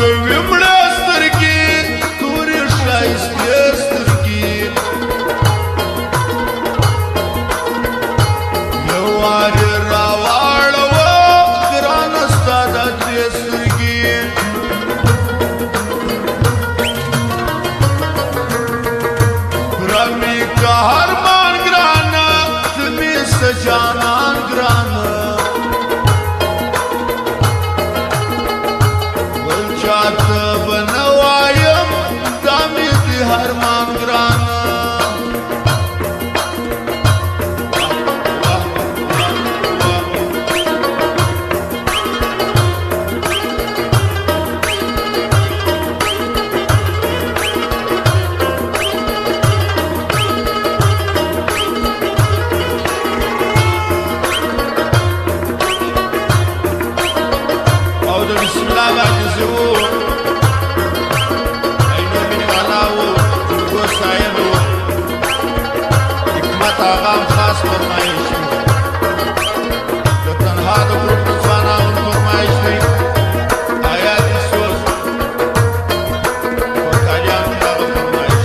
کوي مړه سترګې تورې ښایستې سترګې یو وارې راواړوه ګرانه ستا دا درې سترګې رمې که هرمان ګرانه ته مې څه جانان ګرانه چاته به نه وایم دا مې د هرمان ګرانه او د بسم الله باندې زه آغام خاص فرمایش د تنها د ګروپ ځوانانو فرمایش دی آیات سوز ورکالیان هغه فرمایش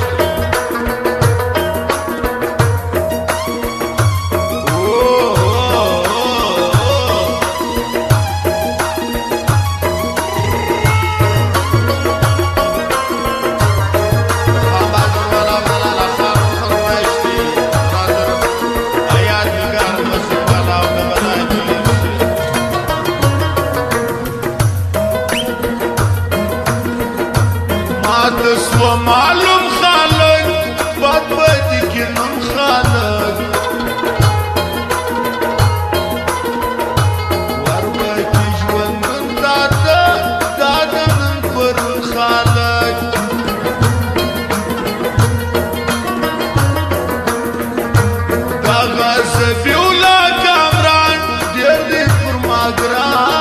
سو معلوم خالق بد بدی کی نم خالق وربکی ژوندون داده داده نن پرون خالق دغه زفیولا کامران ډېر دی پر ما ګران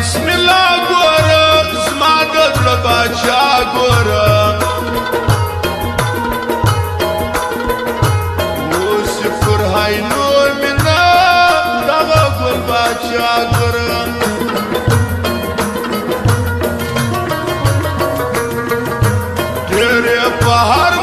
بسم الله ګوره زما د زړه باچا ګوره اوس فرحای نور مینه دغه ګل باچا ګوره ډېر یې په هر